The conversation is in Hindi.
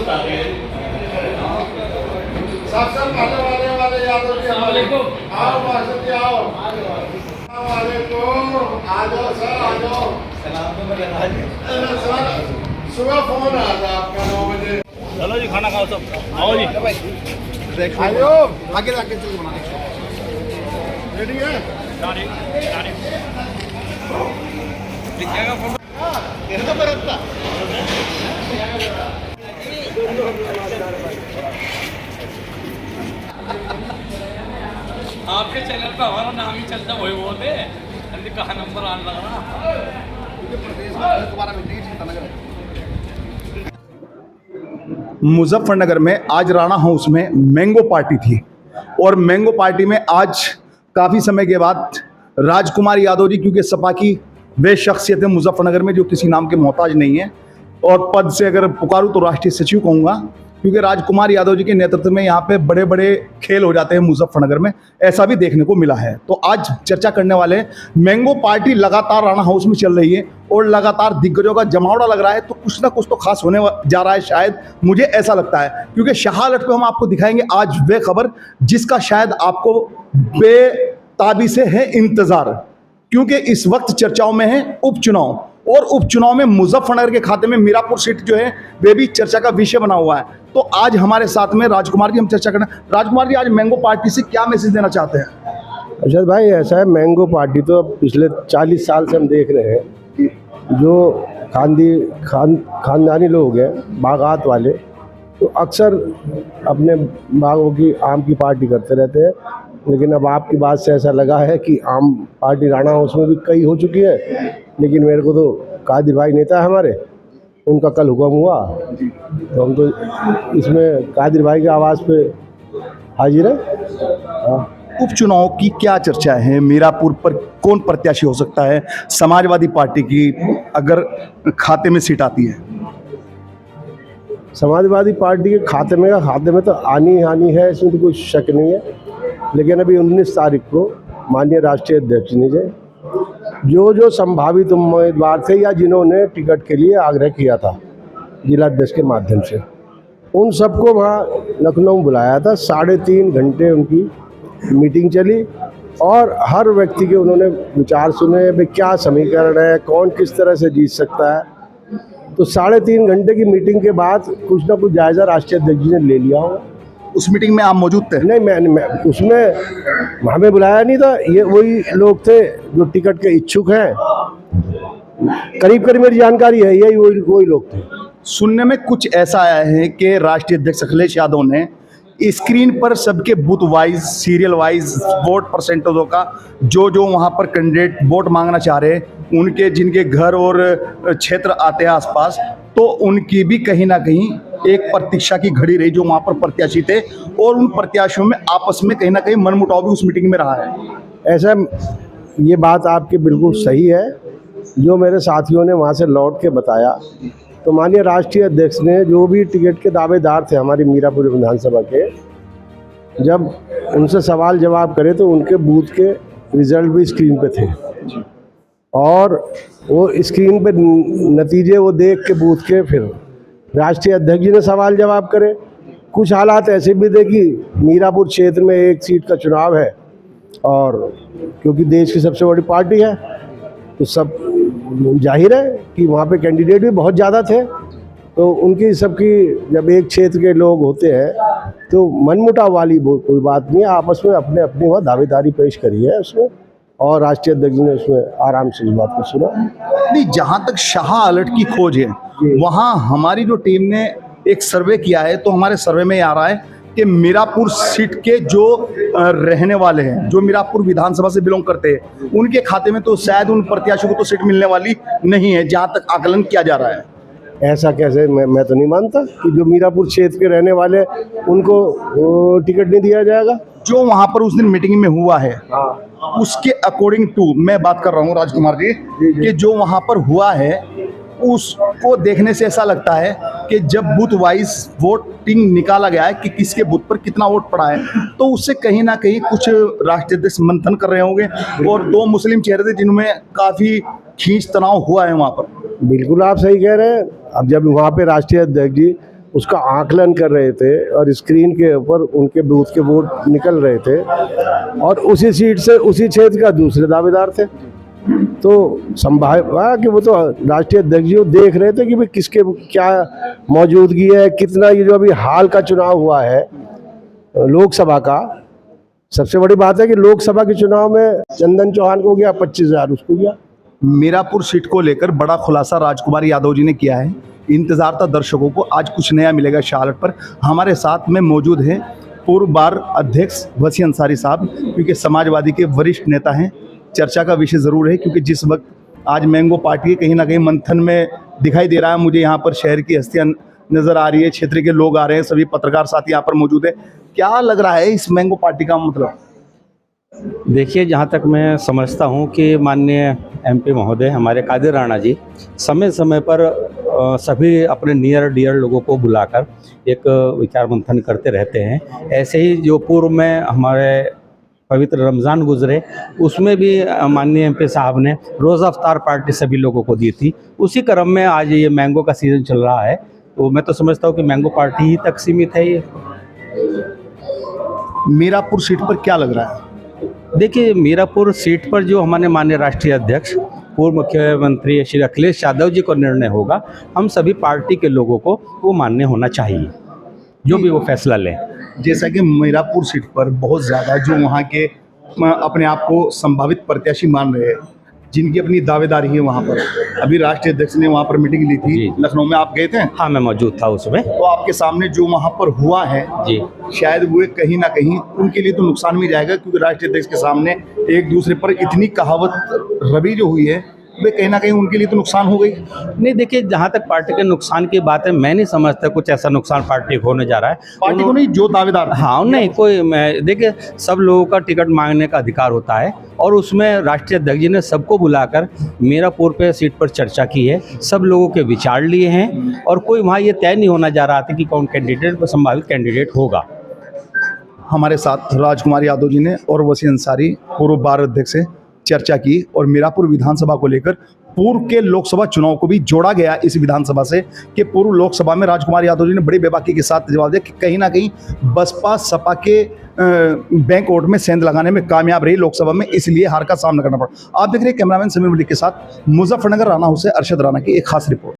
सबसे पहले वाले यादव जी, आओ मास्टर जी आओ। आ जाओ सर, आ जाओ। सर सुबह फोन आया था आपका 9 बजे। चलो जी खाना खाओ सब, आओ जी। आयो आगे जाके चल बना रेडी है। तो बरतता आपके चैनल पे हमारा नाम ही चलता वही बोलते कहा नंबर आने लगा मुजफ्फरनगर में आज राणा हाउस में मैंगो पार्टी थी और मैंगो पार्टी में आज काफ़ी समय के बाद राजकुमार यादव जी, क्योंकि सपा की वे शख्सियत है मुजफ्फरनगर में जो किसी नाम के मोहताज नहीं है और पद से अगर पुकारूं तो राष्ट्रीय सचिव कहूँगा, क्योंकि राजकुमार यादव जी के नेतृत्व में यहाँ पे बड़े बड़े खेल हो जाते हैं मुजफ्फरनगर में, ऐसा भी देखने को मिला है। तो आज चर्चा करने वाले मैंगो पार्टी लगातार राणा हाउस में चल रही है और लगातार दिग्गजों का जमावड़ा लग रहा है, तो कुछ ना कुछ तो खास होने जा रहा है, शायद मुझे ऐसा लगता है। क्योंकि शाहलट पे हम आपको दिखाएंगे आज वे खबर जिसका शायद आपको बेताबी से है इंतजार, क्योंकि इस वक्त चर्चाओं में है उपचुनाव और उपचुनाव में मुजफ्फरनगर के खाते में मीरापुर सीट जो है वे भी चर्चा का विषय बना हुआ है। तो आज हमारे साथ में राजकुमार जी हम चर्चा करना। राजकुमार जी, आज मैंगो पार्टी से क्या मैसेज देना चाहते हैं? अरशद भाई, ऐसा है, मैंगो पार्टी तो पिछले 40 साल से हम देख रहे हैं कि जो खानदानी लोग हैं, बागात वाले, तो अक्सर अपने बागों की आम की पार्टी करते रहते हैं। लेकिन अब आपकी बात से ऐसा लगा है कि आम पार्टी राणा हाउस में भी कई हो चुकी है, लेकिन मेरे को तो कादिर भाई नेता है हमारे, उनका कल हुक्म हुआ तो हम तो इसमें कादिर भाई की आवाज़ पे हाजिर है। उपचुनाव की क्या चर्चा है? मीरापुर पर कौन प्रत्याशी हो सकता है? समाजवादी पार्टी की अगर खाते में सीट आती है? समाजवादी पार्टी के खाते में तो आनी है, इसमें तो कोई शक नहीं है। लेकिन अभी 19 तारीख को माननीय राष्ट्रीय अध्यक्ष ने जो संभावित उम्मीदवार थे या जिन्होंने टिकट के लिए आग्रह किया था जिला अध्यक्ष के माध्यम से, उन सबको वहाँ लखनऊ बुलाया था। 3.5 घंटे उनकी मीटिंग चली और हर व्यक्ति के उन्होंने विचार सुने, भाई क्या समीकरण है, कौन किस तरह से जीत सकता है। तो 3.5 घंटे की मीटिंग के बाद कुछ ना कुछ जायज़ा राष्ट्रीय अध्यक्ष जी ने ले लिया होगा। उस मीटिंग में आप मौजूद थे? नहीं, मैं उसमें हमें बुलाया नहीं था। ये वही लोग थे जो टिकट के इच्छुक हैं, करीब मेरी जानकारी है, यही वही लोग थे। सुनने में कुछ ऐसा आया है कि राष्ट्रीय अध्यक्ष अखिलेश यादव ने स्क्रीन पर सबके booth wise, serial wise vote परसेंटेजों का जो वहाँ पर कैंडिडेट वोट मांगना चाह रहे हैं, उनके जिनके घर और क्षेत्र आते हैं आसपास, तो उनकी भी कहीं ना कहीं एक प्रतीक्षा की घड़ी रही जो वहाँ पर प्रत्याशी थे, और उन प्रत्याशियों में आपस में कहीं ना कहीं मनमुटाव भी उस मीटिंग में रहा है। ऐसा, ये बात आपकी बिल्कुल सही है। जो मेरे साथियों ने वहाँ से लौट के बताया, तो माननीय राष्ट्रीय अध्यक्ष ने जो भी टिकट के दावेदार थे हमारी मीरापुर विधानसभा के, जब उनसे सवाल जवाब करे तो उनके बूथ के रिजल्ट भी स्क्रीन पे थे और वो स्क्रीन पे नतीजे वो देख के बूथ के फिर राष्ट्रीय अध्यक्ष जी ने सवाल जवाब करे। कुछ हालात ऐसे भी थे कि मीरापुर क्षेत्र में 1 सीट का चुनाव है और क्योंकि देश की सबसे बड़ी पार्टी है तो सब जाहिर है कि वहाँ पे कैंडिडेट भी बहुत ज़्यादा थे, तो उनकी सबकी जब एक क्षेत्र के लोग होते हैं तो मनमुटाव वाली कोई बात नहीं है। आपस में अपने अपनी वहाँ दावेदारी पेश करी है उसमें, और राष्ट्रीय अध्यक्ष ने उसमें आराम से इस बात को सुना। नहीं, जहाँ तक शाह अलर्ट की खोज है, वहाँ हमारी जो टीम ने एक सर्वे किया है, तो हमारे सर्वे में आ रहा है कि मीरापुर सीट के जो रहने वाले हैं, जो मीरापुर विधानसभा से बिलोंग करते हैं, उनके खाते में तो शायद उन प्रत्याशियों को तो सीट मिलने वाली नहीं है, जहाँ तक आकलन किया जा रहा है। ऐसा कैसे? मैं तो नहीं मानता कि जो मीरापुर क्षेत्र के रहने वाले उनको टिकट नहीं दिया जाएगा। जो वहाँ पर उस दिन मीटिंग में हुआ है, उसके अकॉर्डिंग टू मैं बात कर रहा हूँ राजकुमार जी, कि जो वहाँ पर हुआ है उसको देखने से ऐसा लगता है कि जब बूथ वाइज वोटिंग निकाला गया है कि किसके बूथ पर कितना वोट पड़ा है, तो उससे कहीं ना कहीं कुछ राष्ट्रीय अध्यक्ष मंथन कर रहे होंगे, और 2 मुस्लिम चेहरे थे जिनमें काफ़ी खींच तनाव हुआ है वहाँ पर। बिल्कुल आप सही कह रहे हैं। अब जब वहाँ पे राष्ट्रीय अध्यक्ष जी उसका आकलन कर रहे थे और स्क्रीन के ऊपर उनके बूथ के वोट निकल रहे थे और उसी सीट से उसी क्षेत्र का दूसरे दावेदार थे। तो संभाव कि वो तो राष्ट्रीय अध्यक्ष जी वो देख रहे थे कि भाई किसके क्या मौजूदगी है, कितना ये जो अभी हाल का चुनाव हुआ है लोकसभा का। सबसे बड़ी बात है कि लोकसभा के चुनाव में चंदन चौहान को गया 25,000, उसको गया। मीरापुर सीट को लेकर बड़ा खुलासा राजकुमार यादव जी ने किया है। इंतजार था दर्शकों को, आज कुछ नया मिलेगा शालट पर। हमारे साथ में मौजूद हैं पूर्व बार अध्यक्ष वसी अंसारी साहब, क्योंकि समाजवादी के वरिष्ठ नेता हैं। चर्चा का विषय ज़रूर है, क्योंकि जिस वक्त आज मैंगो पार्टी कहीं ना कहीं मंथन में दिखाई दे रहा है। मुझे यहाँ पर शहर की हस्तियाँ नज़र आ रही है, क्षेत्र के लोग आ रहे हैं, सभी पत्रकार साथी यहाँ पर मौजूद है। क्या लग रहा है इस मैंगो पार्टी का मतलब? देखिए, जहाँ तक मैं समझता हूँ कि माननीय एमपी महोदय हमारे कादिर राणा जी समय समय पर सभी अपने नियर डियर लोगों को बुलाकर एक विचार मंथन करते रहते हैं। ऐसे ही जो पूर्व में हमारे पवित्र रमज़ान गुजरे, उसमें भी माननीय एमपी साहब ने रोज़ा अफ्तार पार्टी सभी लोगों को दी थी। उसी क्रम में आज ये मैंगो का सीज़न चल रहा है, तो मैं तो समझता हूँ कि मैंगो पार्टी ही तक सीमित है ये। मीरापुर सीट पर क्या लग रहा है? देखिए, मीरापुर सीट पर जो हमारे माननीय राष्ट्रीय अध्यक्ष पूर्व मुख्यमंत्री श्री अखिलेश यादव जी को निर्णय होगा, हम सभी पार्टी के लोगों को वो मान्य होना चाहिए, जो भी वो फैसला लें। जैसा कि मीरापुर सीट पर बहुत ज़्यादा जो वहाँ के अपने आप को संभावित प्रत्याशी मान रहे हैं, जिनकी अपनी दावेदारी है वहाँ पर, अभी राष्ट्रीय अध्यक्ष ने वहाँ पर मीटिंग ली थी लखनऊ में, आप गए थे? हाँ, मैं मौजूद था उसमें। तो आपके सामने जो वहाँ पर हुआ है जी, शायद वो कहीं ना कहीं उनके लिए तो नुकसान में जाएगा, क्योंकि राष्ट्रीय अध्यक्ष के सामने एक दूसरे पर इतनी कहावत रबी जो हुई है, वे कहीं ना कहीं उनके लिए तो नुकसान हो गई। नहीं, देखिए, जहाँ तक पार्टी के नुकसान की बात है, मैं नहीं समझता कुछ ऐसा नुकसान पार्टी को होने जा रहा है। पार्टी को नहीं, जो दावेदार। हाँ, नहीं कोई, मैं देखिए, सब लोगों का टिकट मांगने का अधिकार होता है और उसमें राष्ट्रीय अध्यक्ष जी ने सबको बुलाकर मीरापुर पे सीट पर चर्चा की है, सब लोगों के विचार लिए हैं और कोई वहाँ ये तय नहीं होना जा रहा था कि कौन कैंडिडेट संभावित कैंडिडेट होगा। हमारे साथ राजकुमार यादव जी ने और वसी अंसारी पूर्व बार अध्यक्ष से चर्चा की और मीरापुर विधानसभा को लेकर पूर्व के लोकसभा चुनाव को भी जोड़ा गया इस विधानसभा से, कि पूर्व लोकसभा में राजकुमार यादव जी ने बड़ी बेबाकी के साथ जवाब दिया कि कहीं ना कहीं बसपा सपा के बैंक वोट में सेंध लगाने में कामयाब रही लोकसभा में, इसलिए हार का सामना करना पड़ा। आप देख रहे हैं कैमरामैन समीर मलिक के साथ मुजफ्फरनगर राना हाउस से अरशद राणा की एक खास रिपोर्ट।